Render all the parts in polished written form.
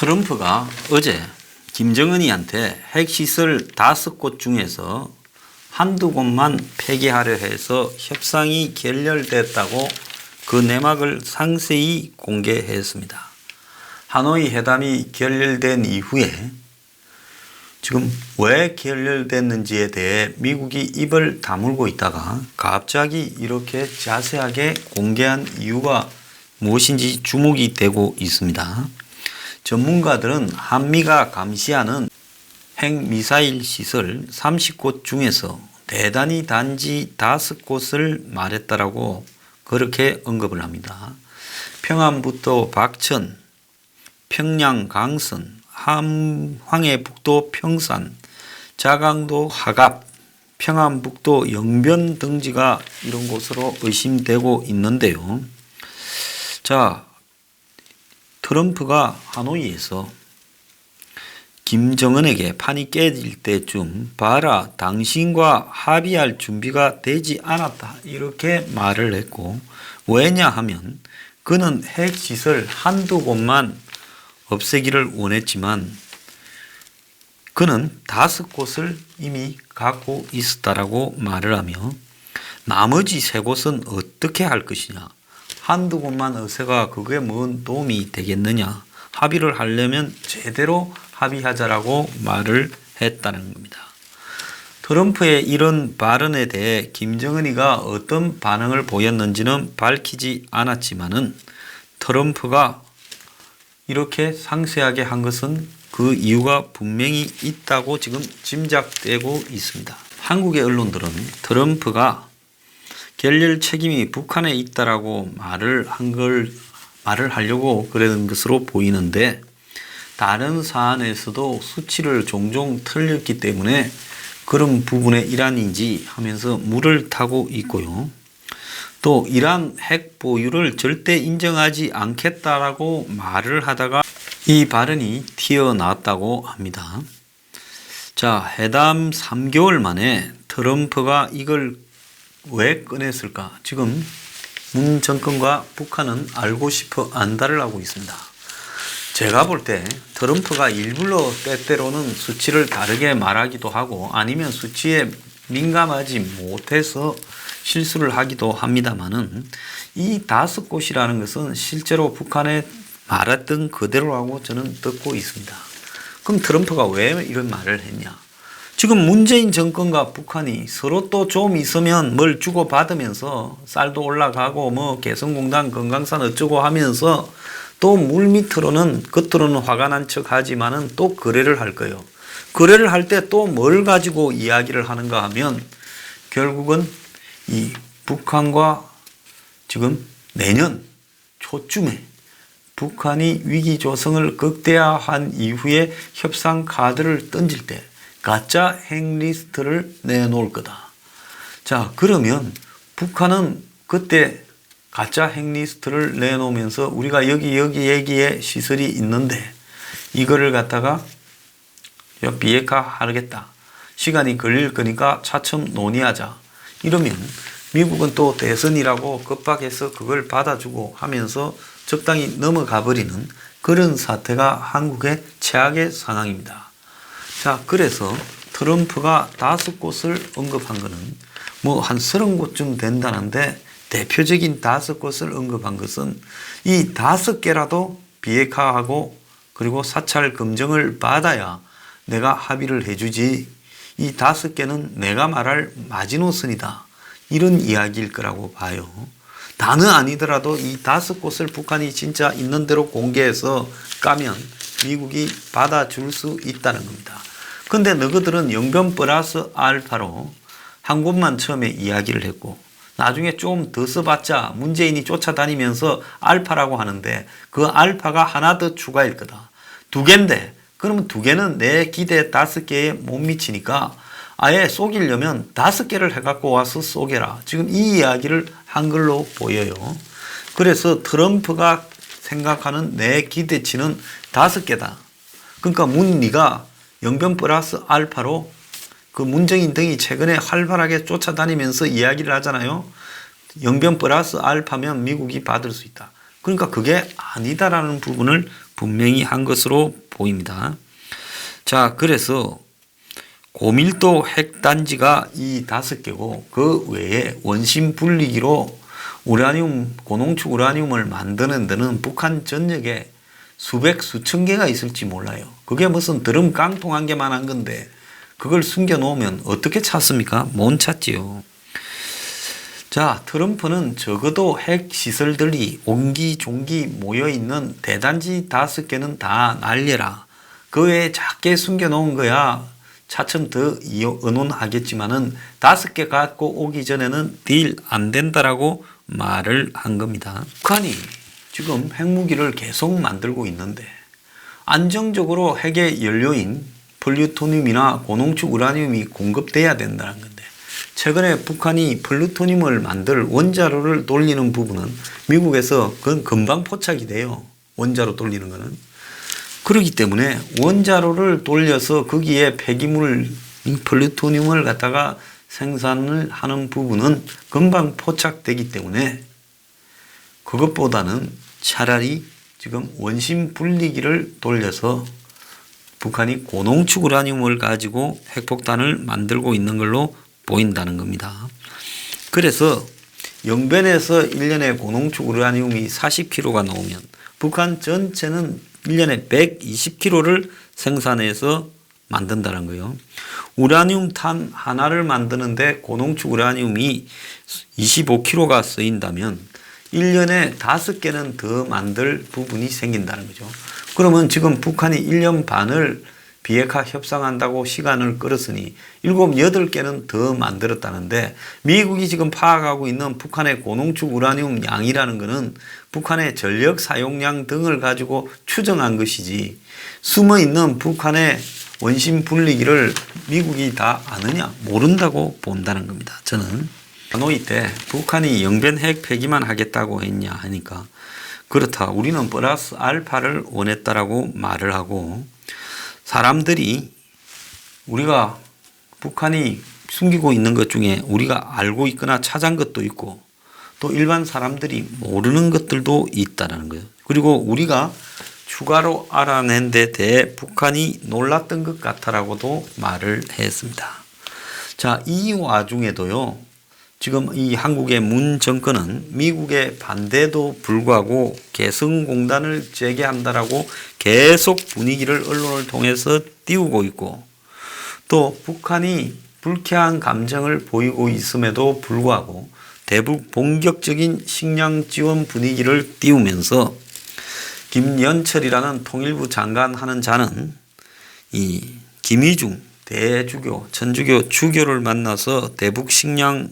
트럼프가 어제 김정은이한테 핵시설 5곳 중에서 한두 곳만 폐기하려 해서 협상이 결렬됐다고 그 내막을 상세히 공개했습니다. 하노이 회담이 결렬된 이후에 지금 왜 결렬됐는지에 대해 미국이 입을 다물고 있다가 갑자기 이렇게 자세하게 공개한 이유가 무엇인지 주목이 되고 있습니다. 전문가들은 한미가 감시하는 핵미사일 시설 30곳 중에서 대단히 단지 5곳을 말했다라고 그렇게 언급을 합니다. 평안북도 박천, 평양 강선, 황해북도 평산, 자강도 하갑, 평안북도 영변 등지가 이런 곳으로 의심되고 있는데요. 자, 트럼프가 하노이에서 김정은에게 판이 깨질 때쯤 봐라, 당신과 합의할 준비가 되지 않았다, 이렇게 말을 했고, 왜냐하면 그는 핵시설 한두 곳만 없애기를 원했지만 그는 5곳을 이미 갖고 있었다라고 말을 하며 나머지 3곳은 어떻게 할 것이냐, 한두 곳만 없애가 그게 뭔 도움이 되겠느냐, 합의를 하려면 제대로 합의하자라고 말을 했다는 겁니다. 트럼프의 이런 발언에 대해 김정은이가 어떤 반응을 보였는지는 밝히지 않았지만은 트럼프가 이렇게 상세하게 한 것은 그 이유가 분명히 있다고 지금 짐작되고 있습니다. 한국의 언론들은 트럼프가 결렬 책임이 북한에 있다라고 말을 하려고 그러는 것으로 보이는데, 다른 사안에서도 수치를 종종 틀렸기 때문에 그런 부분의 일환인지 하면서 물을 타고 있고요. 또 이란 핵 보유를 절대 인정하지 않겠다라고 말을 하다가 이 발언이 튀어나왔다고 합니다. 자, 회담 3개월 만에 트럼프가 이걸 왜 꺼냈을까? 지금 문 정권과 북한은 알고 싶어 안달을 하고 있습니다. 제가 볼 때 트럼프가 일부러 때때로는 수치를 다르게 말하기도 하고 아니면 수치에 민감하지 못해서 실수를 하기도 합니다만은 이 5곳이라는 것은 실제로 북한에 말했던 그대로라고 저는 듣고 있습니다. 그럼 트럼프가 왜 이런 말을 했냐? 지금 문재인 정권과 북한이 서로 또 좀 있으면 뭘 주고받으면서 쌀도 올라가고 뭐 개성공단 금강산 어쩌고 하면서 또 물밑으로는 겉으로는 화가 난 척 하지만은 또 거래를 할 거예요. 거래를 할 때 또 뭘 가지고 이야기를 하는가 하면 결국은 이 북한과 지금 내년 초쯤에 북한이 위기 조성을 극대화한 이후에 협상 카드를 던질 때 가짜 핵리스트를 내놓을 거다. 자, 그러면 북한은 그때 가짜 핵리스트를 내놓으면서 우리가 여기에 시설이 있는데 이거를 갖다가 비핵화하겠다, 시간이 걸릴 거니까 차츰 논의하자, 이러면 미국은 또 대선이라고 급박해서 그걸 받아주고 하면서 적당히 넘어가 버리는 그런 사태가 한국의 최악의 상황입니다. 자, 그래서 트럼프가 5곳을 언급한 것은 뭐 한 30곳쯤 된다는데 대표적인 5곳을 언급한 것은 이 5개라도 비핵화하고 그리고 사찰 검증을 받아야 내가 합의를 해주지, 이 5개는 내가 말할 마지노선이다, 이런 이야기일 거라고 봐요. 다는 아니더라도 이 5곳을 북한이 진짜 있는 대로 공개해서 까면 미국이 받아줄 수 있다는 겁니다. 근데 너희들은 영변 플러스 알파로 한 곳만 처음에 이야기를 했고 나중에 좀 더 써봤자 문재인이 쫓아다니면서 알파라고 하는데 그 알파가 하나 더 추가일 거다. 2개인데 그러면 2개는 내 기대 5개에 못 미치니까 아예 쏘기려면 5개를 해갖고 와서 쏘게라, 지금 이 이야기를 한 걸로 보여요. 그래서 트럼프가 생각하는 내 기대치는 5개다. 그러니까 네가 영변 플러스 알파로 그 문정인 등이 최근에 활발하게 쫓아다니면서 이야기를 하잖아요. 영변 플러스 알파면 미국이 받을 수 있다. 그러니까 그게 아니다라는 부분을 분명히 한 것으로 보입니다. 자, 그래서 고밀도 핵단지가 이 5개고 그 외에 원심 분리기로 우라늄, 고농축 우라늄을 만드는 데는 북한 전역에 수백, 수천 개가 있을지 몰라요. 그게 무슨 드럼 깡통 한 개만 한 건데 그걸 숨겨놓으면 어떻게 찾습니까? 못 찾지요. 자, 트럼프는 적어도 핵시설들이 옹기종기 모여있는 대단지 5개는 다 날려라. 그 외에 작게 숨겨놓은 거야 차츰 더 의논하겠지만은 5개 갖고 오기 전에는 딜 안 된다라고 말을 한 겁니다. 북한이 지금 핵무기를 계속 만들고 있는데 안정적으로 핵의 연료인 플루토늄이나 고농축 우라늄이 공급돼야 된다는 건데 최근에 북한이 플루토늄을 만들 원자로를 돌리는 부분은 미국에서 그건 금방 포착이 돼요. 원자로 돌리는 거는. 그렇기 때문에 원자로를 돌려서 거기에 폐기물 플루토늄을 갖다가 생산을 하는 부분은 금방 포착되기 때문에 그것보다는 차라리 지금 원심 분리기를 돌려서 북한이 고농축 우라늄을 가지고 핵폭탄을 만들고 있는 걸로 보인다는 겁니다. 그래서 영변에서 1년에 고농축 우라늄이 40kg가 나오면 북한 전체는 1년에 120kg를 생산해서 만든다는 거예요. 우라늄 탄 하나를 만드는데 고농축 우라늄이 25kg가 쓰인다면 1년에 5개는 더 만들 부분이 생긴다는 거죠. 그러면 지금 북한이 1년 반을 비핵화 협상한다고 시간을 끌었으니 7, 8개는 더 만들었다는데 미국이 지금 파악하고 있는 북한의 고농축 우라늄 양이라는 것은 북한의 전력 사용량 등을 가지고 추정한 것이지 숨어있는 북한의 원심 분리기를 미국이 다 아느냐 모른다고 본다는 겁니다. 저는 하노이 때 북한이 영변 핵 폐기만 하겠다고 했냐 하니까 그렇다 우리는 플러스 알파를 원했다라고 말을 하고 사람들이 우리가 북한이 숨기고 있는 것 중에 우리가 알고 있거나 찾은 것도 있고 또 일반 사람들이 모르는 것들도 있다는 거예요. 그리고 우리가 추가로 알아낸 데 대해 북한이 놀랐던 것 같다라고도 말을 했습니다. 자, 이 와중에도요. 지금 이 한국의 문 정권은 미국의 반대도 불구하고 개성공단을 재개한다라고 계속 분위기를 언론을 통해서 띄우고 있고 또 북한이 불쾌한 감정을 보이고 있음에도 불구하고 대북 본격적인 식량 지원 분위기를 띄우면서 김연철이라는 통일부 장관 하는 자는 이 김의중 대주교, 천주교 주교를 만나서 대북 식량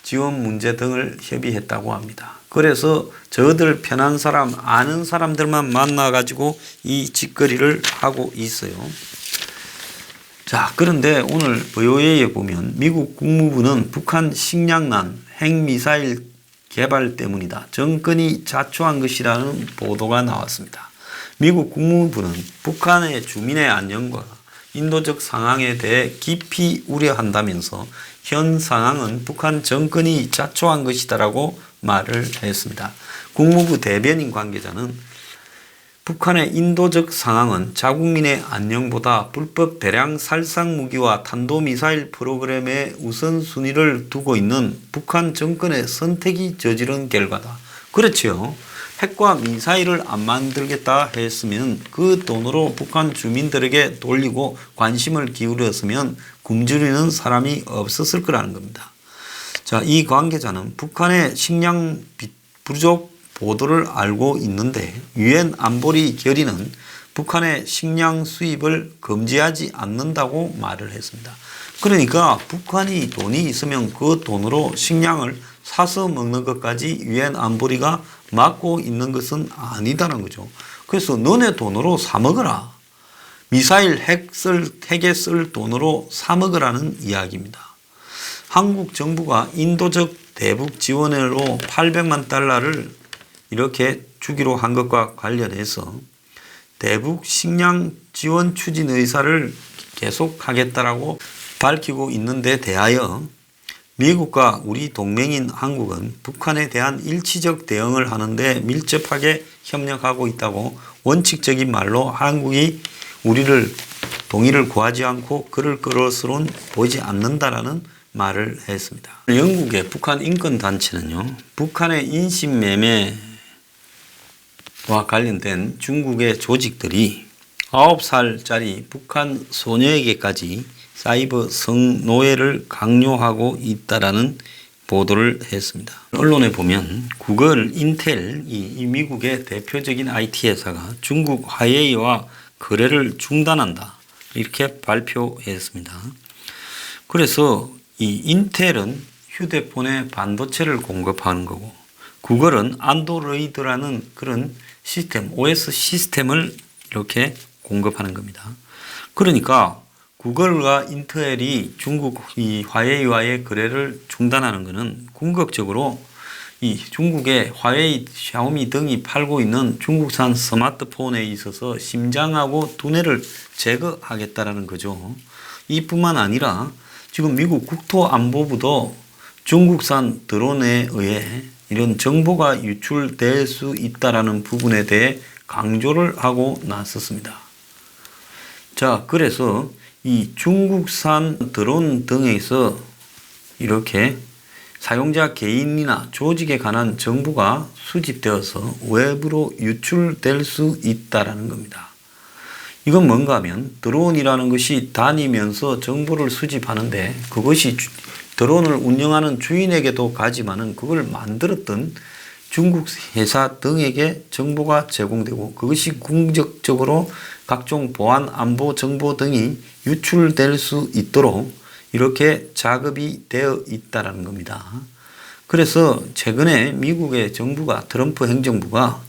지원 문제 등을 협의했다고 합니다. 그래서 저들 편한 사람, 아는 사람들만 만나가지고 이 짓거리를 하고 있어요. 자, 그런데 오늘 VOA에 보면 미국 국무부는 북한 식량난, 핵미사일 개발 때문이다. 정권이 자초한 것이라는 보도가 나왔습니다. 미국 국무부는 북한의 주민의 안녕과 인도적 상황에 대해 깊이 우려한다면서 현 상황은 북한 정권이 자초한 것이다라고 말을 했습니다. 국무부 대변인 관계자는 북한의 인도적 상황은 자국민의 안녕보다 불법 대량 살상 무기와 탄도미사일 프로그램의 우선순위를 두고 있는 북한 정권의 선택이 저지른 결과다. 그렇지요. 핵과 미사일을 안 만들겠다 했으면 그 돈으로 북한 주민들에게 돌리고 관심을 기울였으면 굶주리는 사람이 없었을 거라는 겁니다. 자, 이 관계자는 북한의 식량 부족 보도를 알고 있는데 유엔 안보리 결의는 북한의 식량 수입을 금지하지 않는다고 말을 했습니다. 그러니까 북한이 돈이 있으면 그 돈으로 식량을 사서 먹는 것까지 유엔 안보리가 막고 있는 것은 아니다는 거죠. 그래서 너네 돈으로 사 먹어라. 미사일 핵에 쓸 돈으로 사 먹으라는 이야기입니다. 한국 정부가 인도적 대북 지원으로 800만 달러를 이렇게 주기로 한 것과 관련해서 대북 식량 지원 추진 의사를 계속하겠다라고 밝히고 있는데 대하여 미국과 우리 동맹인 한국은 북한에 대한 일치적 대응을 하는데 밀접하게 협력하고 있다고 원칙적인 말로 한국이 우리를 동의를 구하지 않고 그럴 것으로는 보이지 않는다라는 말을 했습니다. 영국의 북한 인권단체는요, 북한의 인신매매와 관련된 중국의 조직들이 9살짜리 북한 소녀에게까지 사이버 성노예를 강요하고 있다라는 보도를 했습니다. 언론에 보면 구글, 인텔, 이 미국의 대표적인 IT 회사가 중국 화웨이와 거래를 중단한다, 이렇게 발표했습니다. 그래서 이 인텔은 휴대폰에 반도체를 공급하는 거고, 구글은 안드로이드라는 그런 시스템, OS 시스템을 이렇게 공급하는 겁니다. 그러니까 구글과 인텔이 중국 이 화웨이와의 거래를 중단하는 것은 궁극적으로 이 중국의 화웨이, 샤오미 등이 팔고 있는 중국산 스마트폰에 있어서 심장하고 두뇌를 제거하겠다라는 거죠. 이뿐만 아니라 지금 미국 국토안보부도 중국산 드론에 의해 이런 정보가 유출될 수 있다라는 부분에 대해 강조를 하고 나섰습니다. 자, 그래서 이 중국산 드론 등에서 이렇게 사용자 개인이나 조직에 관한 정보가 수집되어서 외부로 유출될 수 있다라는 겁니다. 이건 뭔가 하면 드론이라는 것이 다니면서 정보를 수집하는데 그것이 드론을 운영하는 주인에게도 가지만은 그걸 만들었던 중국 회사 등에게 정보가 제공되고 그것이 궁극적으로 각종 보안, 안보 정보 등이 유출될 수 있도록 이렇게 작업이 되어 있다는 겁니다. 그래서 최근에 미국의 정부가, 트럼프 행정부가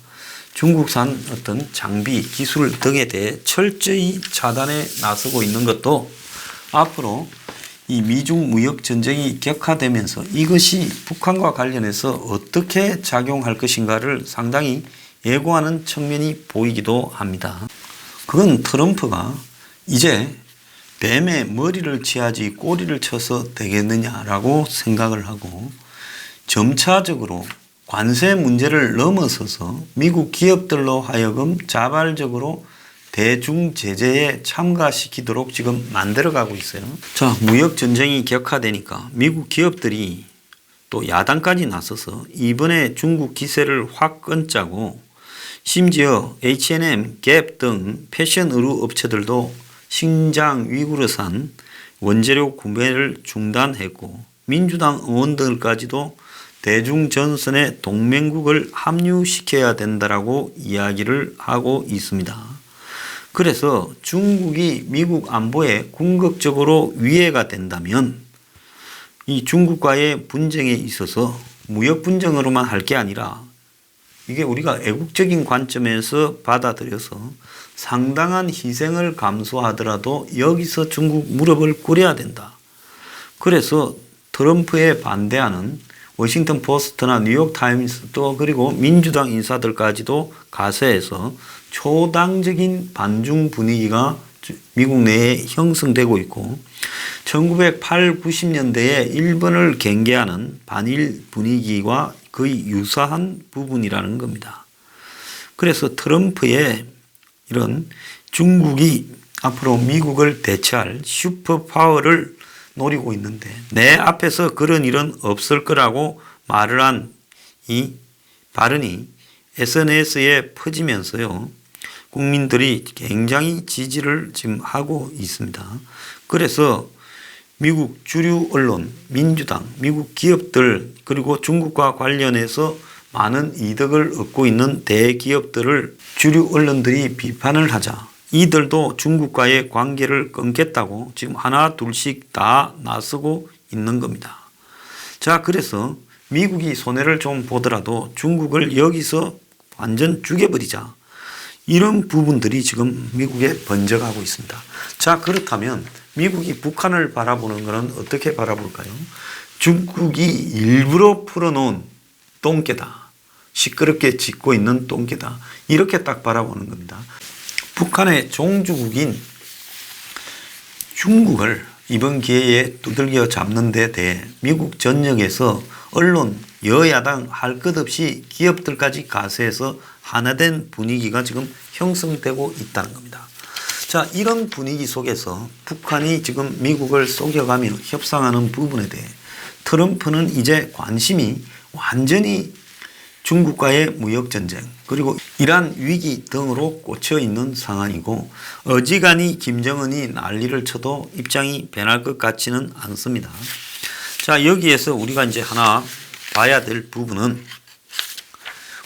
중국산 어떤 장비, 기술 등에 대해 철저히 차단에 나서고 있는 것도 앞으로 이 미중 무역 전쟁이 격화되면서 이것이 북한과 관련해서 어떻게 작용할 것인가를 상당히 예고하는 측면이 보이기도 합니다. 그건 트럼프가 이제 뱀의 머리를 치야지 꼬리를 쳐서 되겠느냐라고 생각을 하고 점차적으로 관세 문제를 넘어서서 미국 기업들로 하여금 자발적으로 대중 제재에 참가시키도록 지금 만들어가고 있어요. 자, 무역 전쟁이 격화되니까 미국 기업들이 또 야당까지 나서서 이번에 중국 기세를 확 끊자고 심지어 H&M, 갭 등 패션 의류 업체들도 신장 위구르산 원재료 구매를 중단했고 민주당 의원들까지도 대중전선의 동맹국을 합류시켜야 된다라고 이야기를 하고 있습니다. 그래서 중국이 미국 안보에 궁극적으로 위해가 된다면 이 중국과의 분쟁에 있어서 무역 분쟁으로만 할 게 아니라 이게 우리가 애국적인 관점에서 받아들여서 상당한 희생을 감수하더라도 여기서 중국 무릎을 꿇어야 된다. 그래서 트럼프에 반대하는 워싱턴 포스트나 뉴욕 타임스 또 그리고 민주당 인사들까지도 가세해서 초당적인 반중 분위기가 미국 내에 형성되고 있고 1980, 90년대에 일본을 경계하는 반일 분위기와 거의 유사한 부분이라는 겁니다. 그래서 트럼프의 이런 중국이 앞으로 미국을 대체할 슈퍼파워를 노리고 있는데 내 앞에서 그런 일은 없을 거라고 말을 한 이 발언이 SNS에 퍼지면서요. 국민들이 굉장히 지지를 지금 하고 있습니다. 그래서 미국 주류 언론, 민주당, 미국 기업들 그리고 중국과 관련해서 많은 이득을 얻고 있는 대기업들을 주류 언론들이 비판을 하자 이들도 중국과의 관계를 끊겠다고 지금 하나 둘씩 다 나서고 있는 겁니다. 자, 그래서 미국이 손해를 좀 보더라도 중국을 여기서 완전 죽여버리자. 이런 부분들이 지금 미국에 번져가고 있습니다. 자, 그렇다면 미국이 북한을 바라보는 것은 어떻게 바라볼까요? 중국이 일부러 풀어놓은 똥개다. 시끄럽게 짓고 있는 똥개다. 이렇게 딱 바라보는 겁니다. 북한의 종주국인 중국을 이번 기회에 두들겨 잡는 데 대해 미국 전역에서 언론, 여야당 할 것 없이 기업들까지 가세해서 하나된 분위기가 지금 형성되고 있다는 겁니다. 자, 이런 분위기 속에서 북한이 지금 미국을 속여가며 협상하는 부분에 대해 트럼프는 이제 관심이 완전히 중국과의 무역전쟁 그리고 이란 위기 등으로 꽂혀 있는 상황이고 어지간히 김정은이 난리를 쳐도 입장이 변할 것 같지는 않습니다. 자, 여기에서 우리가 이제 하나 봐야 될 부분은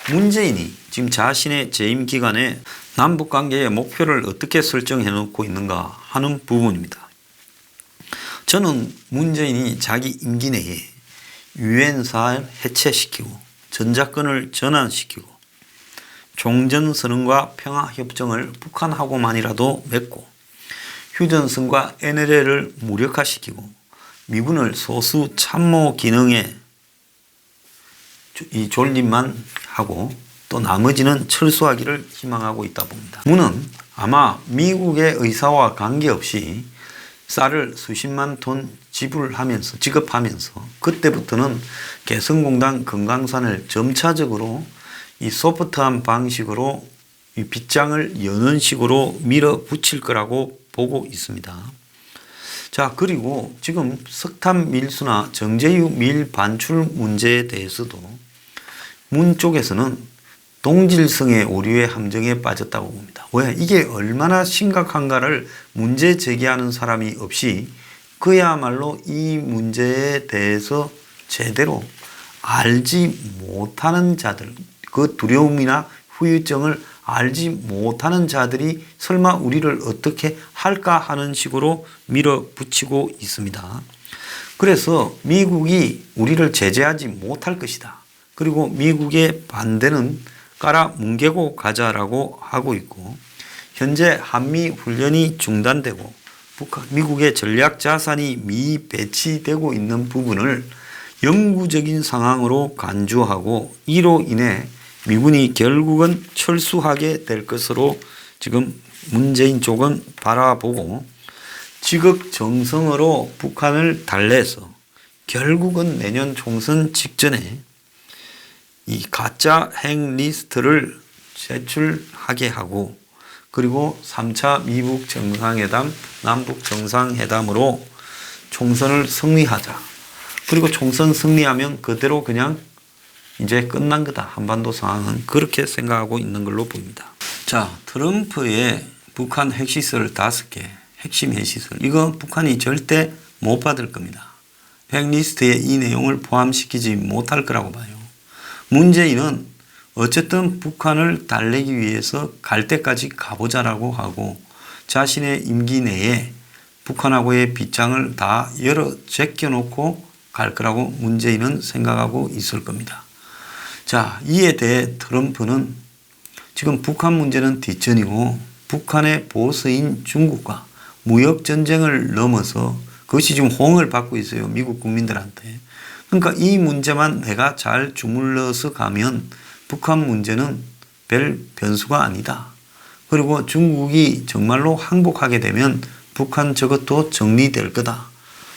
문재인이 지금 자신의 재임 기간에 남북관계의 목표를 어떻게 설정해 놓고 있는가 하는 부분입니다. 저는 문재인이 자기 임기 내에 유엔사를 해체시키고 전작권을 전환시키고 종전선언과 평화협정을 북한하고만이라도 맺고 휴전선과 NLL을 무력화시키고 미군을 소수 참모 기능에 이 존립만 하고 또 나머지는 철수하기를 희망하고 있다 봅니다. 문은 아마 미국의 의사와 관계없이 쌀을 수십만 톤 지급하면서 그때부터는 개성공단 금강산을 점차적으로 이 소프트한 방식으로 이 빗장을 여는 식으로 밀어붙일 거라고 보고 있습니다. 자, 그리고 지금 석탄 밀수나 정제유 밀 반출 문제에 대해서도 문 쪽에서는 동질성의 오류의 함정에 빠졌다고 봅니다. 왜? 이게 얼마나 심각한가를 문제 제기하는 사람이 없이 그야말로 이 문제에 대해서 제대로 알지 못하는 자들, 그 두려움이나 후유증을 알지 못하는 자들이 설마 우리를 어떻게 할까 하는 식으로 밀어붙이고 있습니다. 그래서 미국이 우리를 제재하지 못할 것이다. 그리고 미국의 반대는 깔아 뭉개고 가자라고 하고 있고 현재 한미 훈련이 중단되고 미국의 전략 자산이 미배치되고 있는 부분을 영구적인 상황으로 간주하고 이로 인해 미군이 결국은 철수하게 될 것으로 지금 문재인 쪽은 바라보고 지극정성으로 북한을 달래서 결국은 내년 총선 직전에 이 가짜 핵 리스트를 제출하게 하고 그리고 3차 미북 정상회담, 남북 정상회담으로 총선을 승리하자. 그리고 총선 승리하면 그대로 그냥 이제 끝난 거다. 한반도 상황은 그렇게 생각하고 있는 걸로 보입니다. 자, 트럼프의 북한 핵시설 5개, 핵심 핵시설. 이거 북한이 절대 못 받을 겁니다. 핵리스트에 이 내용을 포함시키지 못할 거라고 봐요. 문재인은 어쨌든 북한을 달래기 위해서 갈 때까지 가보자라고 하고 자신의 임기 내에 북한하고의 빗장을 다 열어 제껴놓고 갈 거라고 문재인은 생각하고 있을 겁니다. 자, 이에 대해 트럼프는 지금 북한 문제는 뒷전이고 북한의 보스인 중국과 무역전쟁을 넘어서 그것이 지금 호응을 받고 있어요. 미국 국민들한테. 그러니까 이 문제만 내가 잘 주물러서 가면 북한 문제는 별 변수가 아니다. 그리고 중국이 정말로 항복하게 되면 북한 저것도 정리될 거다.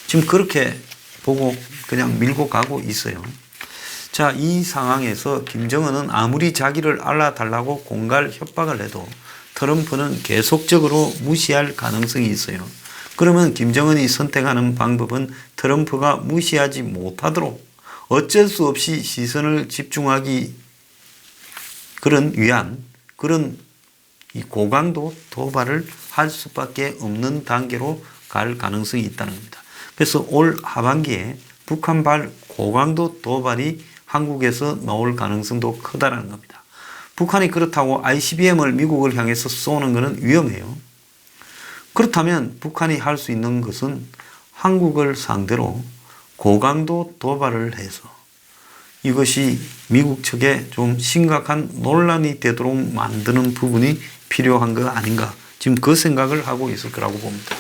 지금 그렇게 보고 그냥 밀고 가고 있어요. 자, 이 상황에서 김정은은 아무리 자기를 알아달라고 공갈 협박을 해도 트럼프는 계속적으로 무시할 가능성이 있어요. 그러면 김정은이 선택하는 방법은 트럼프가 무시하지 못하도록 어쩔 수 없이 시선을 집중하기 위한 그런 이 고강도 도발을 할 수밖에 없는 단계로 갈 가능성이 있다는 겁니다. 그래서 올 하반기에 북한발 고강도 도발이 한국에서 나올 가능성도 크다는 겁니다. 북한이 그렇다고 ICBM을 미국을 향해서 쏘는 것은 위험해요. 그렇다면 북한이 할 수 있는 것은 한국을 상대로 고강도 도발을 해서 이것이 미국 측에 좀 심각한 논란이 되도록 만드는 부분이 필요한 거 아닌가. 지금 그 생각을 하고 있을 거라고 봅니다.